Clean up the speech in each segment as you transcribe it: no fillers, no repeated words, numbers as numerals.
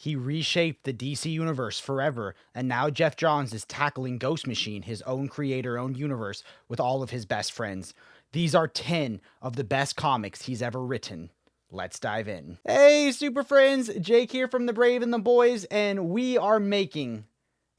He reshaped the DC universe forever, and now Geoff Johns is tackling Ghost Machine, his own creator, own universe, with all of his best friends. These are 10 of the best comics he's ever written. Let's dive in. Hey, super friends, Jake here from the Brave and the Boys, and we are making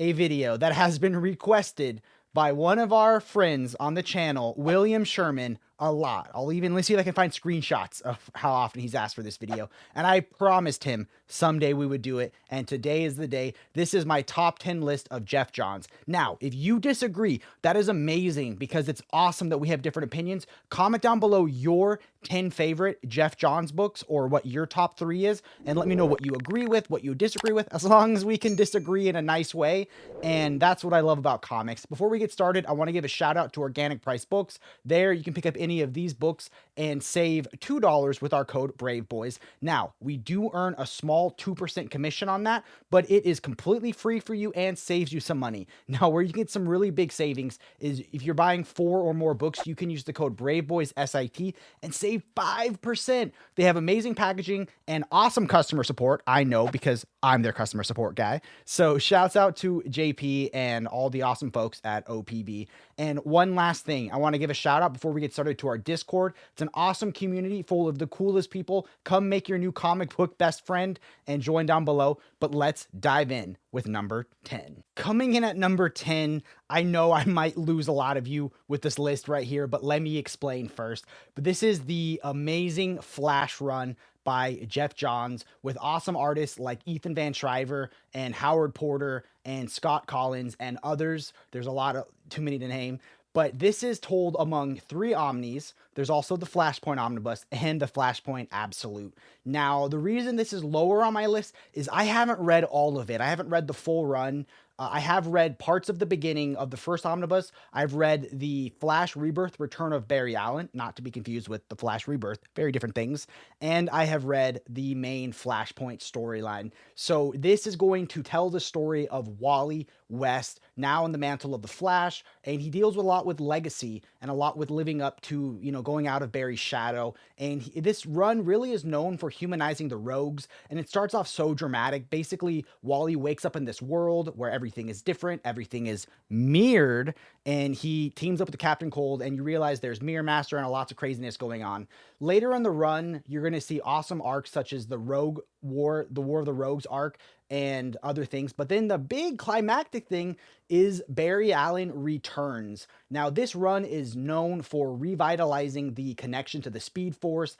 a video that has been requested by one of our friends on the channel, William Sherman, a lot. Let's see if I can find screenshots of how often he's asked for this video. And I promised him someday we would do it. And today is the day. This is my top 10 list of Geoff Johns. Now, if you disagree, that is amazing because it's awesome that we have different opinions. Comment down below your 10 favorite Geoff Johns books or what your top 3 is. And let me know what you agree with, what you disagree with, as long as we can disagree in a nice way. And that's what I love about comics. Before we get started, I want to give a shout out to Organic Price Books. There you can pick up any of these books and save $2 with our code Braveboys. Now, we do earn a small 2% commission on that, but it is completely free for you and saves you some money. Now, where you get some really big savings is if you're buying 4 or more books, you can use the code BraveboysSIT and save 5%. They have amazing packaging and awesome customer support. I know because I'm their customer support guy. So shouts out to JP and all the awesome folks at OPB. And one last thing, I want to give a shout out before we get started to our Discord. It's an awesome community full of the coolest people. Come make your new comic book best friend and join down below. But let's dive in with number 10. Coming in at number 10, I know I might lose a lot of you with this list right here, but let me explain first. But this is the amazing Flash run by Geoff Johns with awesome artists like Ethan Van Sciver and Howard Porter and Scott Collins and others. There's a lot of too many to name. But this is told among 3 omnis. There's also the Flashpoint Omnibus and the Flashpoint Absolute. Now, the reason this is lower on my list is I haven't read all of it. I haven't read the full run. I have read parts of the beginning of the first omnibus. I've read the Flash Rebirth Return of Barry Allen, not to be confused with the Flash Rebirth, very different things. And I have read the main Flashpoint storyline. So this is going to tell the story of Wally West, now in the mantle of the Flash, and he deals with a lot with legacy and a lot with living up to, going out of Barry's shadow. And this run really is known for humanizing the rogues, and it starts off so dramatic. Basically, Wally wakes up in this world where everything is different, everything is mirrored, and he teams up with the Captain Cold, and you realize there's Mirror Master and lots of craziness going on. Later in the run, you're going to see awesome arcs such as the Rogue War, the War of the Rogues arc, and other things. But then the big climactic thing is Barry Allen returns. Now, this run is known for revitalizing the connection to the Speed Force,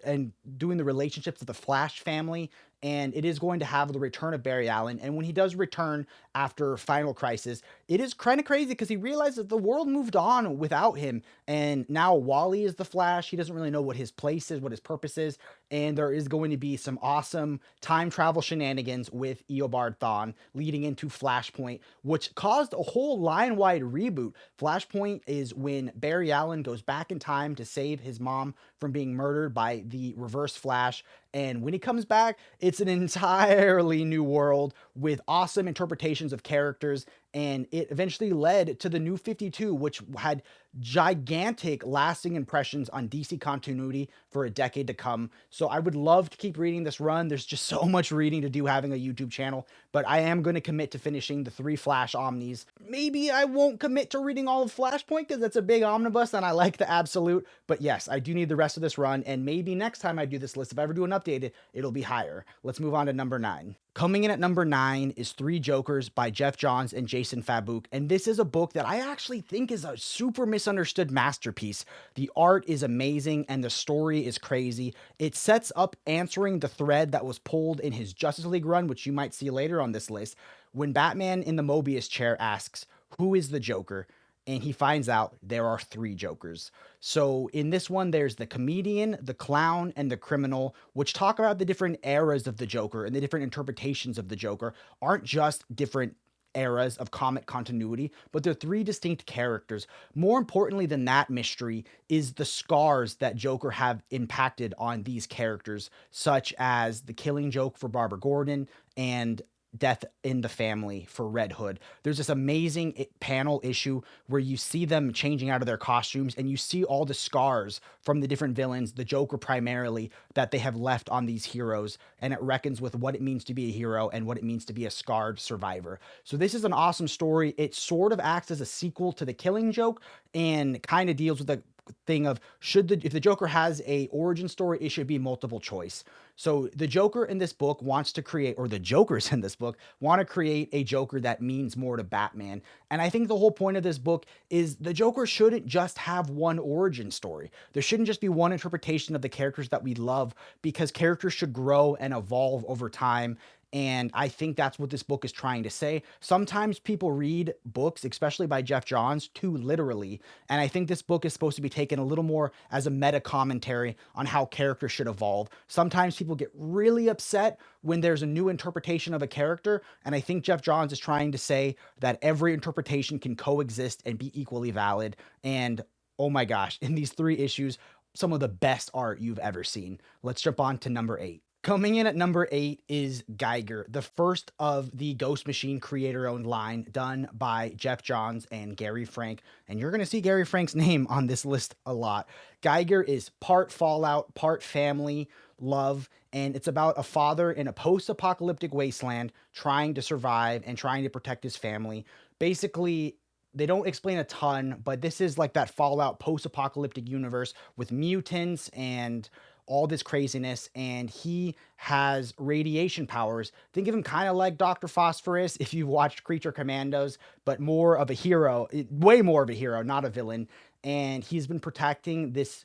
and doing the relationships of the Flash family. And it is going to have the return of Barry Allen. And when he does return after Final Crisis, it is kind of crazy because he realizes the world moved on without him. And now Wally is the Flash. He doesn't really know what his place is, what his purpose is. And there is going to be some awesome time travel shenanigans with Eobard Thawne leading into Flashpoint, which caused a whole line-wide reboot. Flashpoint is when Barry Allen goes back in time to save his mom from being murdered by the Reverse Flash. And when he comes back, it's an entirely new world with awesome interpretations of characters. And it eventually led to the New 52, which had gigantic lasting impressions on DC continuity for a decade to come. So I would love to keep reading this run. There's just so much reading to do having a YouTube channel, but I am going to commit to finishing the 3 Flash Omnis. Maybe I won't commit to reading all of Flashpoint because that's a big omnibus and I like the Absolute. But yes, I do need the rest of this run. And maybe next time I do this list, if I ever do an updated, it'll be higher. Let's move on to number 9. Coming in at number 9 is 3 Jokers by Geoff Johns and Jason Fabok. And this is a book that I actually think is a super misunderstood masterpiece. The art is amazing and the story is crazy. It sets up answering the thread that was pulled in his Justice League run, which you might see later on this list, when Batman in the Mobius chair asks, "Who is the Joker?" And he finds out there are 3 Jokers. So in this one, there's the comedian, the clown, and the criminal, which talk about the different eras of the Joker and the different interpretations of the Joker. Aren't just different eras of comic continuity, but they're 3 distinct characters. More importantly than that mystery is the scars that Joker have impacted on these characters, such as the Killing Joke for Barbara Gordon and death in the family for Red Hood. There's this amazing panel issue where you see them changing out of their costumes and you see all the scars from the different villains, the Joker primarily, that they have left on these heroes. And it reckons with what it means to be a hero and what it means to be a scarred survivor. So this is an awesome story. It sort of acts as a sequel to The Killing Joke and kind of deals with the thing of if the Joker has a origin story, it should be multiple choice. So the Joker in this book wants to create, or the Jokers in this book want to create a Joker that means more to Batman. And I think the whole point of this book is the Joker shouldn't just have one origin story. There shouldn't just be one interpretation of the characters that we love, because characters should grow and evolve over time. And I think that's what this book is trying to say. Sometimes people read books, especially by Geoff Johns, too literally. And I think this book is supposed to be taken a little more as a meta commentary on how characters should evolve. Sometimes people get really upset when there's a new interpretation of a character. And I think Geoff Johns is trying to say that every interpretation can coexist and be equally valid. And oh my gosh, in these 3 issues, some of the best art you've ever seen. Let's jump on to number 8. Coming in at number 8 is Geiger, the first of the Ghost Machine creator-owned line done by Geoff Johns and Gary Frank. And you're going to see Gary Frank's name on this list a lot. Geiger is part Fallout, part family, love, and it's about a father in a post-apocalyptic wasteland trying to survive and trying to protect his family. Basically, they don't explain a ton, but this is like that Fallout post-apocalyptic universe with mutants and all this craziness, and he has radiation powers. Think of him kind of like Dr. Phosphorus if you've watched Creature Commandos, but more of a hero, way more of a hero, not a villain. And he's been protecting this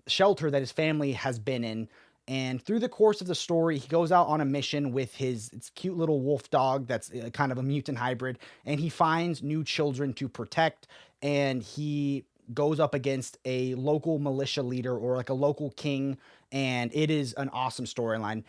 shelter that his family has been in. And through the course of the story, he goes out on a mission with his cute little wolf dog that's kind of a mutant hybrid, and he finds new children to protect, and he goes up against a local militia leader or like a local king, and it is an awesome storyline.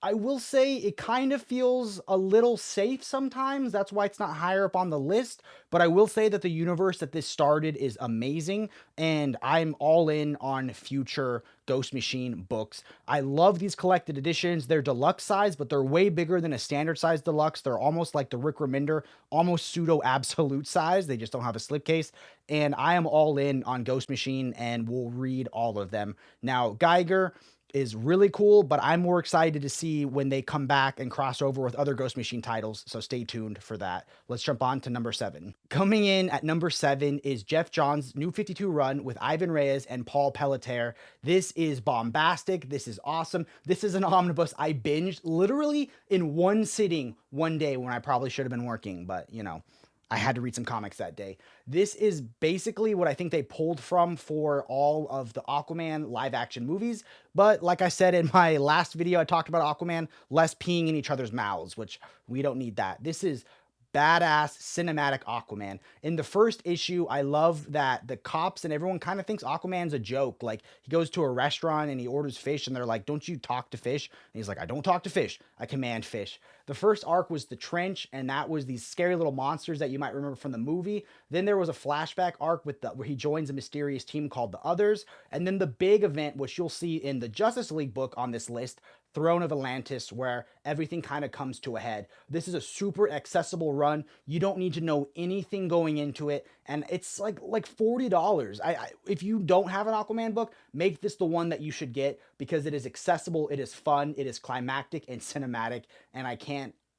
I will say it kind of feels a little safe sometimes. That's why it's not higher up on the list. But I will say that the universe that this started is amazing, and I'm all in on future Ghost Machine books. I love these collected editions. They're deluxe size, but they're way bigger than a standard size deluxe. They're almost like the Rick Remender, almost pseudo absolute size. They just don't have a slipcase. And I am all in on Ghost Machine and will read all of them. Now, Geiger is really cool, but I'm more excited to see when they come back and cross over with other Ghost Machine titles, so stay tuned for that. Let's jump on to number 7. Coming in at number 7 is Geoff Johns' New 52 run with Ivan Reyes and Paul Pelletier. This is bombastic. This is awesome. This is an omnibus I binged literally in one sitting one day when I probably should have been working, but I had to read some comics that day. This is basically what I think they pulled from for all of the Aquaman live action movies. But like I said in my last video, I talked about Aquaman, less peeing in each other's mouths, which we don't need that. This is badass cinematic Aquaman. In the first issue, I love that the cops and everyone kind of thinks Aquaman's a joke. Like, he goes to a restaurant and he orders fish and they're like, "Don't you talk to fish?" And he's like, "I don't talk to fish. I command fish." The first arc was the trench, and that was these scary little monsters that you might remember from the movie. Then there was a flashback arc where he joins a mysterious team called the Others. And then the big event, which you'll see in the Justice League book on this list, Throne of Atlantis, where everything kind of comes to a head. This is a super accessible run. You don't need to know anything going into it, and it's like $40. If you don't have an Aquaman book, make this the one that you should get, because it is accessible, it is fun, it is climactic and cinematic, and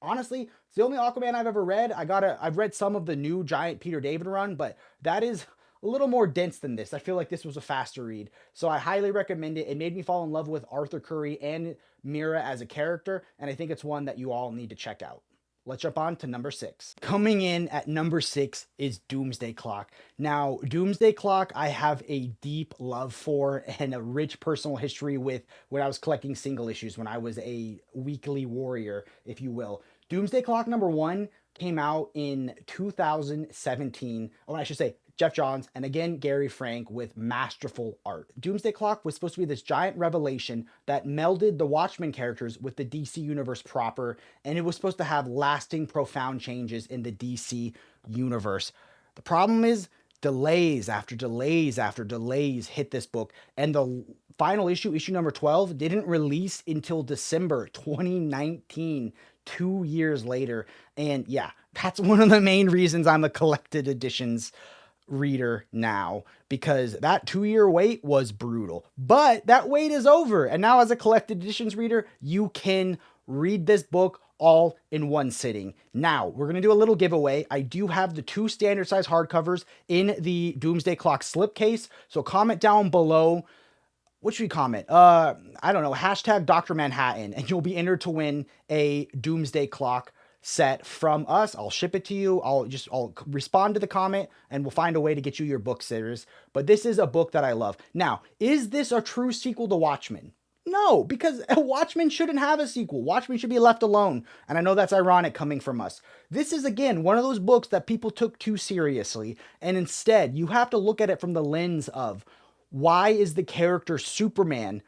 honestly, it's the only Aquaman I've ever read. I've read some of the new Giant Peter David run, but that is a little more dense than this. I feel like this was a faster read. So I highly recommend it. It made me fall in love with Arthur Curry and Mira as a character, and I think it's one that you all need to check out. Let's jump on to number 6. Coming in at number 6 is Doomsday Clock. Now, Doomsday Clock I have a deep love for and a rich personal history with when I was collecting single issues, when I was a weekly warrior, if you will. Doomsday Clock number 1 came out in 2017. Oh, I should say Geoff Johns, and again, Gary Frank with masterful art. Doomsday Clock was supposed to be this giant revelation that melded the Watchmen characters with the DC universe proper, and it was supposed to have lasting, profound changes in the DC universe. The problem is, delays after delays after delays hit this book, and the final issue, issue number 12, didn't release until December 2019, 2 years later. And yeah, that's one of the main reasons I'm a collected editions reader now, because that 2 year wait was brutal. But that wait is over, and now as a collected editions reader, you can read this book all in one sitting. Now, we're going to do a little giveaway. I do have the 2 standard size hardcovers in the Doomsday Clock slipcase, so comment down below. What should we comment? I don't know, hashtag Dr. Manhattan, and you'll be entered to win a Doomsday Clock set from us. I'll ship it to you. I'll respond to the comment, and we'll find a way to get you your book series. But this is a book that I love. Now, is this a true sequel to Watchmen? No, because Watchmen shouldn't have a sequel. Watchmen should be left alone. And I know that's ironic coming from us. This is, again, one of those books that people took too seriously. And instead, you have to look at it from the lens of, why is the character Superman,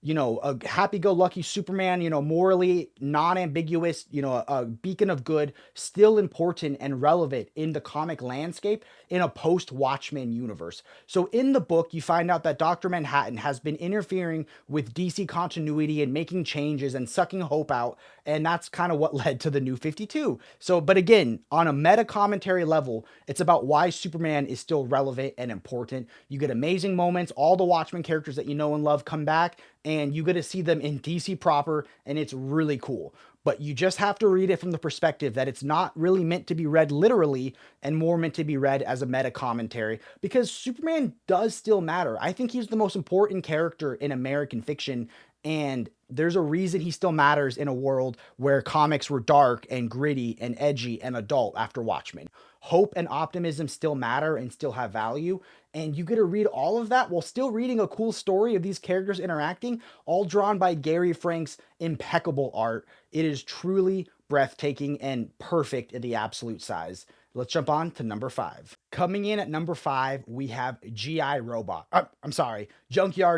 a happy-go-lucky Superman, morally non-ambiguous, a beacon of good, still important and relevant in the comic landscape in a post-Watchmen universe? So in the book, you find out that Dr. Manhattan has been interfering with DC continuity and making changes and sucking hope out, and that's kind of what led to the New 52. So, but again, on a meta-commentary level, it's about why Superman is still relevant and important. You get amazing moments, all the Watchmen characters that you know and love come back, and you get to see them in DC proper, and it's really cool. But you just have to read it from the perspective that it's not really meant to be read literally, and more meant to be read as a meta commentary, because Superman does still matter. I think he's the most important character in American fiction, and there's a reason he still matters in a world where comics were dark and gritty and edgy and adult after Watchmen. Hope and optimism still matter and still have value, and you get to read all of that while still reading a cool story of these characters interacting, all drawn by Gary Frank's impeccable art. It is truly breathtaking and perfect in the absolute size. Let's jump on to number 5. Coming in at number 5, we have Junkyard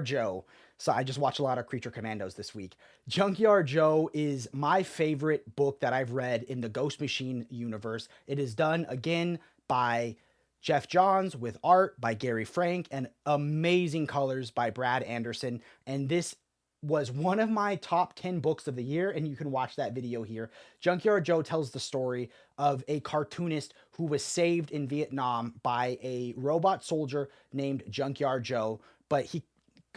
Joe. So I just watched a lot of Creature Commandos this week. Junkyard Joe is my favorite book that I've read in the Ghost Machine universe. It is done again by Geoff Johns with art by Gary Frank and amazing colors by Brad Anderson. And this was one of my top 10 books of the year, and you can watch that video here. Junkyard Joe tells the story of a cartoonist who was saved in Vietnam by a robot soldier named Junkyard Joe, but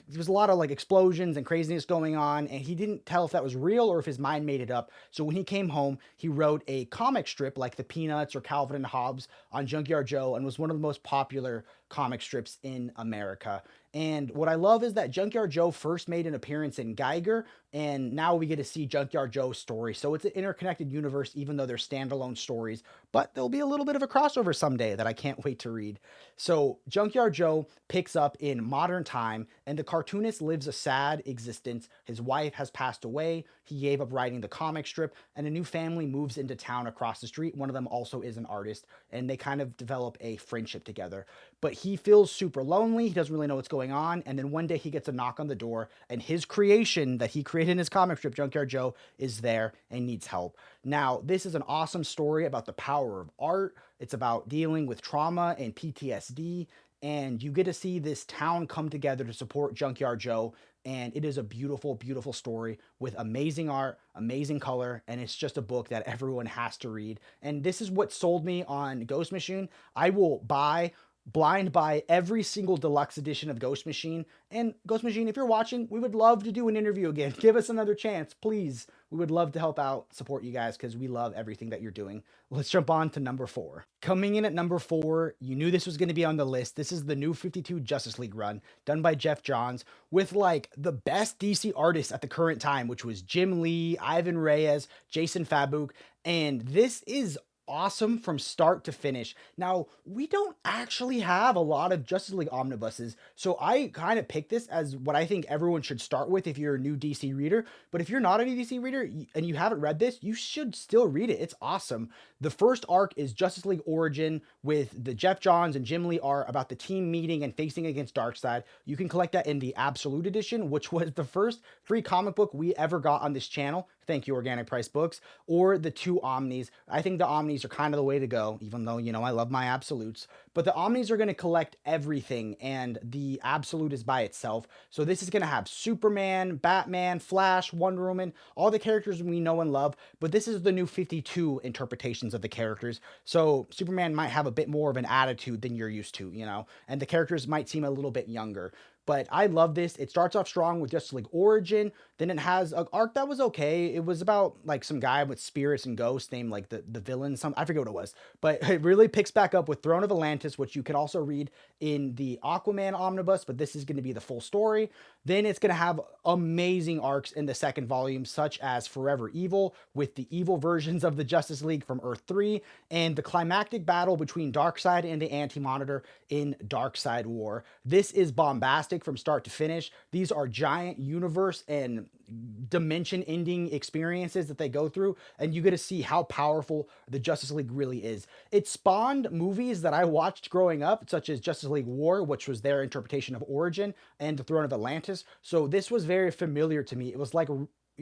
there was a lot of explosions and craziness going on, and he didn't tell if that was real or if his mind made it up. So when he came home, he wrote a comic strip like the Peanuts or Calvin and Hobbes on Junkyard Joe, and was one of the most popular comic strips in America. And what I love is that Junkyard Joe first made an appearance in Geiger, and now we get to see Junkyard Joe's story. So it's an interconnected universe, even though they're standalone stories, but there'll be a little bit of a crossover someday that I can't wait to read. So Junkyard Joe picks up in modern time, and the cartoonist lives a sad existence. His wife has passed away. He gave up writing the comic strip, and a new family moves into town across the street. One of them also is an artist, and they kind of develop a friendship together. But he feels super lonely. He doesn't really know what's going on. And then one day he gets a knock on the door, and his creation that he created in his comic strip, Junkyard Joe, is there and needs help. Now, this is an awesome story about the power of art. It's about dealing with trauma and PTSD. And you get to see this town come together to support Junkyard Joe. And it is a beautiful, beautiful story with amazing art, amazing color, and it's just a book that everyone has to read. And this is what sold me on Ghost Machine. I will blind buy every single deluxe edition of Ghost Machine. And Ghost Machine, if you're watching, we would love to do an interview again. Give us another chance, please. We would love to help out, support you guys, because we love everything that you're doing. Let's jump on to number 4. Coming in at number 4, you knew this was going to be on the list. This is the New 52 Justice League run, done by Geoff Johns, with the best DC artists at the current time, which was Jim Lee, Ivan Reyes, Jason Fabuk, and this is awesome from start to finish. Now, we don't actually have a lot of Justice League omnibuses, so I kind of picked this as what I think everyone should start with if you're a new DC reader. But if you're not a new DC reader and you haven't read this, you should still read it. It's awesome. The first arc is Justice League Origin, with the Geoff Johns and Jim Lee art about the team meeting and facing against Darkseid. You can collect that in the Absolute Edition, which was the first free comic book we ever got on this channel. Thank you, Organic Price Books, or the two Omnis. I think the Omnis are kind of the way to go, even though, I love my absolutes. But the Omnis are going to collect everything, and the absolute is by itself. So this is going to have Superman, Batman, Flash, Wonder Woman, all the characters we know and love. But this is the new 52 interpretations of the characters. So Superman might have a bit more of an attitude than you're used to, and the characters might seem a little bit younger. But I love this. It starts off strong with Justice League Origin. Then it has an arc that was okay. It was about like some guy with spirits and ghosts named like the villain. I forget what it was. But it really picks back up with Throne of Atlantis, which you can also read in the Aquaman omnibus, but this is going to be the full story. Then it's going to have amazing arcs in the second volume, such as Forever Evil, with the evil versions of the Justice League from Earth 3, and the climactic battle between Darkseid and the Anti-Monitor in Darkseid War. This is bombastic from start to finish. These are giant universe and dimension ending experiences that they go through, and you get to see how powerful the Justice League really is. It spawned movies that I watched growing up, such as Justice League War, which was their interpretation of Origin, and the Throne of Atlantis. So this was very familiar to me. It was like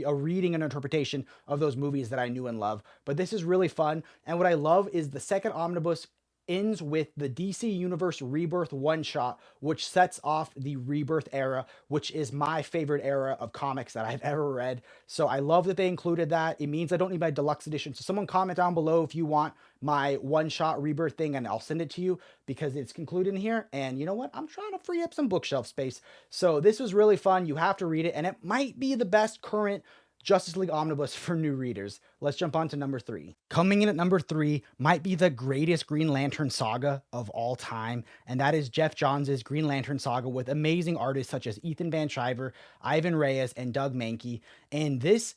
a reading and interpretation of those movies that I knew and love. But this is really fun. And what I love is the second omnibus ends with the DC Universe Rebirth one-shot, which sets off the Rebirth era, which is my favorite era of comics that I've ever read. So I love that they included that. It means I don't need my deluxe edition. So someone comment down below if you want my one-shot Rebirth thing, and I'll send it to you because it's concluded in here. And you know what? I'm trying to free up some bookshelf space. So this was really fun. You have to read it, and it might be the best current Justice League Omnibus for new readers. Let's jump on to number 3. Coming in at number 3 might be the greatest Green Lantern saga of all time, and that is Geoff Johns' Green Lantern saga with amazing artists such as Ethan Van Sciver, Ivan Reyes, and Doug Mahnke. And this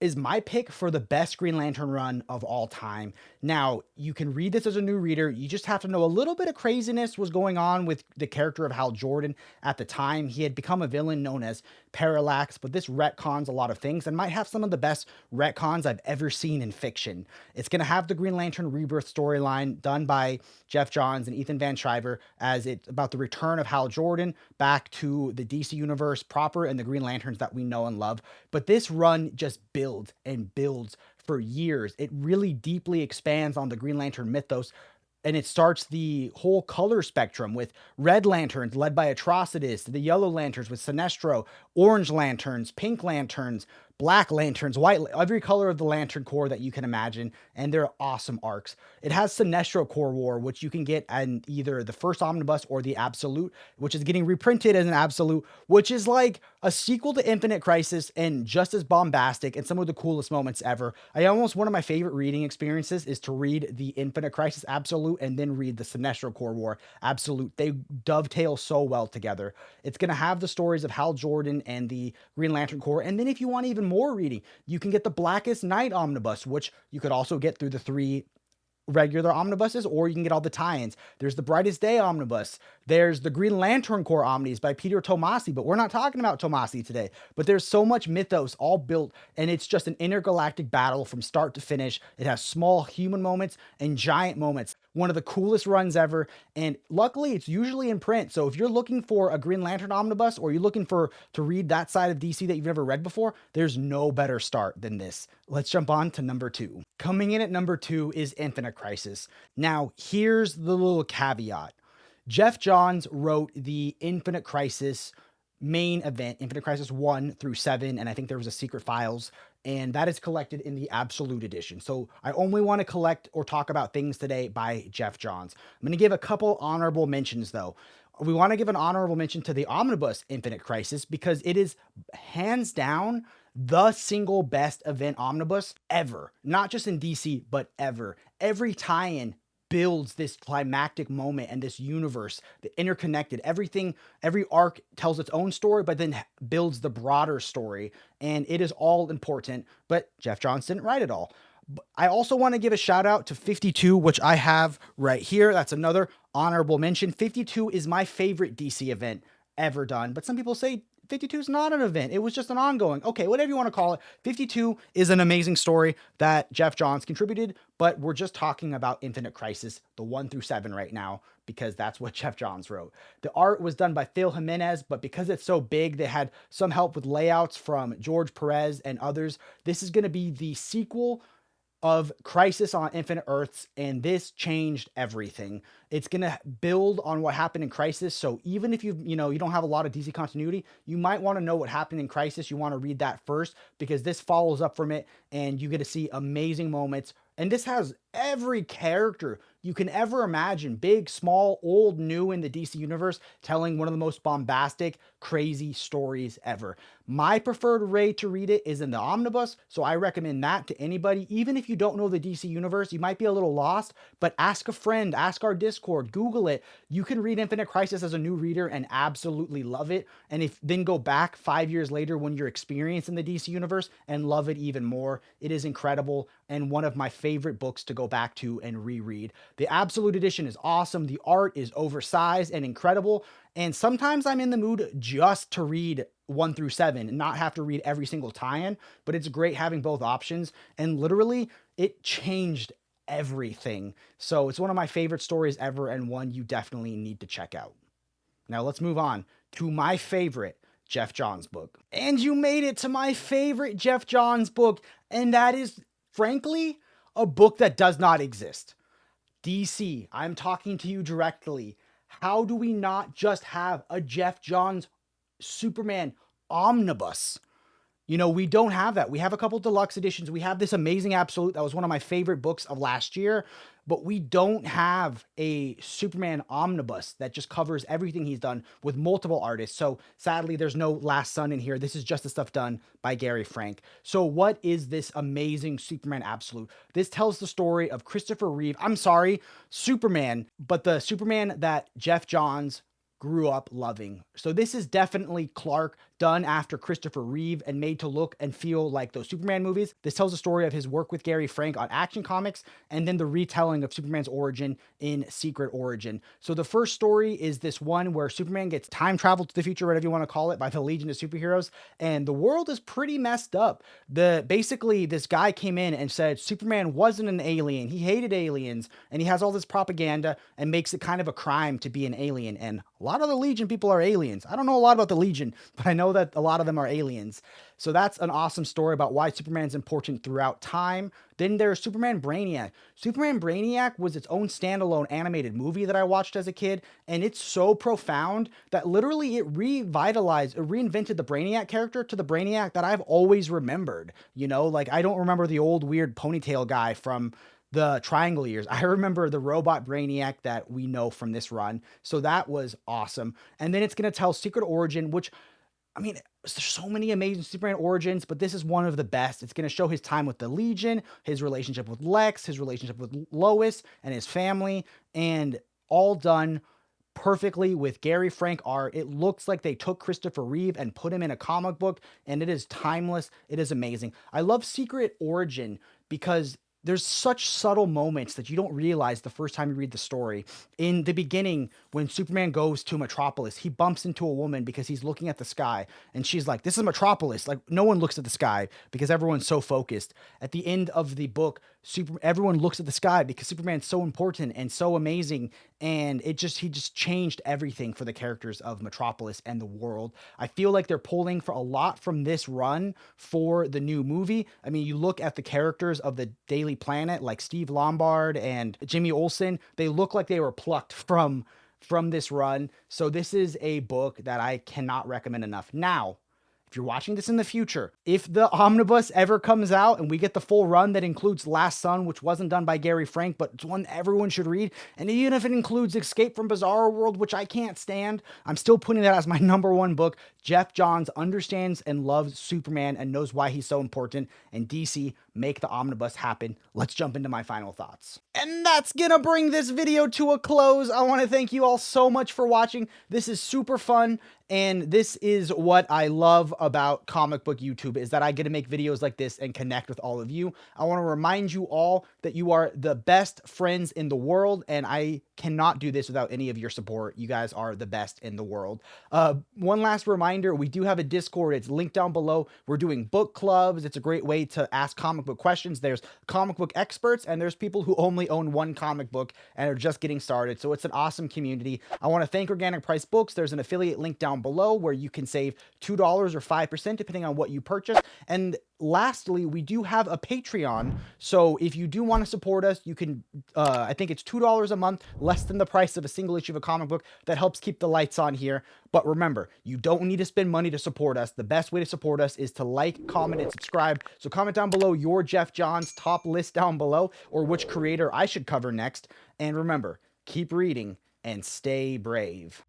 is my pick for the best Green Lantern run of all time. Now, you can read this as a new reader. You just have to know a little bit of craziness was going on with the character of Hal Jordan at the time. He had become a villain known as Parallax, but this retcons a lot of things and might have some of the best retcons I've ever seen in fiction. It's going to have the Green Lantern Rebirth storyline done by Geoff Johns and Ethan Van Sciver, as it's about the return of Hal Jordan back to the DC universe proper and the Green Lanterns that we know and love. But this run just builds and builds for years. It really deeply expands on the Green Lantern mythos, and it starts the whole color spectrum with Red Lanterns led by Atrocitus, the Yellow Lanterns with Sinestro, Orange Lanterns, Pink Lanterns, Black Lanterns, white, every color of the Lantern Corps that you can imagine, and they're awesome arcs. It has Sinestro Corps War, which you can get in either the first omnibus or the Absolute, which is getting reprinted as an Absolute, which is like a sequel to Infinite Crisis and just as bombastic and some of the coolest moments ever. One of my favorite reading experiences is to read the Infinite Crisis Absolute and then read the Sinestro Corps War Absolute. They dovetail so well together. It's going to have the stories of Hal Jordan and the Green Lantern Corps, and then if you want even more reading, you can get the Blackest Night omnibus, which you could also get through the 3 regular omnibuses, or you can get all the tie-ins. There's the Brightest Day omnibus. There's the Green Lantern Corps omnis by Peter Tomasi, but we're not talking about Tomasi today. But there's so much mythos all built, and it's just an intergalactic battle from start to finish. It has small human moments and giant moments. One of the coolest runs ever, and luckily it's usually in print. So if you're looking for a Green Lantern omnibus, or you're looking to read that side of DC that you've never read before, there's no better start than this. Let's jump on to number 2. Coming in at number 2 is Infinite Crisis. Now, here's the little caveat. Geoff Johns wrote the Infinite Crisis main event, Infinite Crisis 1 through 7, and I think there was a Secret Files, and that is collected in the Absolute Edition. So I only want to collect or talk about things today by Geoff Johns. I'm going to give a couple honorable mentions, though. We want to give an honorable mention to the Omnibus Infinite Crisis because it is hands down the single best event omnibus ever. Not just in DC, but ever. Every tie-in builds this climactic moment and this universe, the interconnected, everything, every arc tells its own story, but then builds the broader story, and it is all important, but Geoff Johns didn't write it all. I also want to give a shout out to 52, which I have right here. That's another honorable mention. 52 is my favorite DC event ever done, but some people say 52 is not an event. It was just an ongoing. Okay, whatever you want to call it. 52 is an amazing story that Geoff Johns contributed, but we're just talking about Infinite Crisis, the 1 through 7 right now, because that's what Geoff Johns wrote. The art was done by Phil Jimenez, but because it's so big, they had some help with layouts from George Perez and others. This is going to be the sequel of Crisis on Infinite Earths, and this changed everything. It's going to build on what happened in Crisis, so even if you don't have a lot of DC continuity, you might want to know what happened in Crisis. You want to read that first, because this follows up from it, and you get to see amazing moments. And this has every character you can ever imagine, big, small, old, new, in the DC universe, telling one of the most bombastic, crazy stories ever. My preferred way to read it is in the omnibus, so I recommend that to anybody. Even if you don't know the DC universe, you might be a little lost, but ask a friend, ask our Discord, Google it. You can read Infinite Crisis as a new reader and absolutely love it, and then go back 5 years later when you're experienced in the DC universe and love it even more. It is incredible and one of my favorite books to go back to and reread. The Absolute Edition is awesome. The art is oversized and incredible. And sometimes I'm in the mood just to read 1 through 7 and not have to read every single tie-in, but it's great having both options. And literally, it changed everything. So it's one of my favorite stories ever, and one you definitely need to check out. Now let's move on to my favorite Geoff Johns book. And you made it to my favorite Geoff Johns book, and that is, frankly, a book that does not exist. DC, I'm talking to you directly. How do we not just have a Geoff Johns Superman omnibus? We don't have that. We have a couple deluxe editions. We have this amazing Absolute. That was one of my favorite books of last year. But we don't have a Superman omnibus that just covers everything he's done with multiple artists. So sadly, there's no Last Son in here. This is just the stuff done by Gary Frank. So what is this amazing Superman Absolute? This tells the story of Christopher Reeve. I'm sorry, Superman, but the Superman that Geoff Johns grew up loving. So this is definitely Clark done after Christopher Reeve and made to look and feel like those Superman movies. This tells the story of his work with Gary Frank on Action Comics, and then the retelling of Superman's origin in Secret Origin. So the first story is this one where Superman gets time traveled to the future, whatever you want to call it, by the Legion of Superheroes, and the world is pretty messed up. Basically, this guy came in and said Superman wasn't an alien. He hated aliens, and he has all this propaganda and makes it kind of a crime to be an alien. And a lot of the Legion people are aliens. I don't know a lot about the Legion, but I know that a lot of them are aliens. So that's an awesome story about why Superman's important throughout time. Then there's Superman Brainiac. Superman Brainiac was its own standalone animated movie that I watched as a kid, and it's so profound that literally it reinvented the Brainiac character to the Brainiac that I've always remembered. I don't remember the old weird ponytail guy from the Triangle years. I remember the robot Brainiac that we know from this run. So that was awesome. And then it's going to tell Secret Origin, which, there's so many amazing Superman origins, but this is one of the best. It's going to show his time with the Legion, his relationship with Lex, his relationship with Lois and his family, and all done perfectly with Gary Frank art. It looks like they took Christopher Reeve and put him in a comic book, and it is timeless. It is amazing. I love Secret Origin because there's such subtle moments that you don't realize the first time you read the story. In the beginning, when Superman goes to Metropolis, he bumps into a woman because he's looking at the sky, and she's like, "This is Metropolis." Like, no one looks at the sky because everyone's so focused. At the end of the book, everyone looks at the sky because Superman's so important and so amazing, and he just changed everything for the characters of Metropolis and the world. I feel like they're pulling for a lot from this run for the new movie. You look at the characters of the Daily Planet, like Steve Lombard and Jimmy Olsen, they look like they were plucked from this run. So this is a book that I cannot recommend enough. Now, if you're watching this in the future, if the omnibus ever comes out and we get the full run that includes Last Son, which wasn't done by Gary Frank, but it's one everyone should read, and even if it includes Escape from Bizarro World, which I can't stand, I'm still putting that as my #1 book. Geoff Johns understands and loves Superman and knows why he's so important, and DC, make the omnibus happen. Let's jump into my final thoughts. And that's gonna bring this video to a close. I want to thank you all so much for watching. This is super fun, and this is what I love about comic book YouTube, is that I get to make videos like this and connect with all of you. I want to remind you all that you are the best friends in the world, and I cannot do this without any of your support. You guys are the best in the world. One last reminder, we do have a Discord. It's linked down below. We're doing book clubs. It's a great way to ask comic book questions. There's comic book experts, and there's people who only own one comic book and are just getting started. So it's an awesome community. I want to thank Organic Price Books. There's an affiliate link down below where you can save $2 or 5% depending on what you purchase. And lastly, we do have a Patreon. So if you do want to support us, you can, I think it's $2 a month, less than the price of a single issue of a comic book. That helps keep the lights on here. But remember, you don't need to spend money to support us. The best way to support us is to like, comment, and subscribe. So comment down below your Geoff Johns top list down below, or which creator I should cover next. And remember, keep reading and stay brave.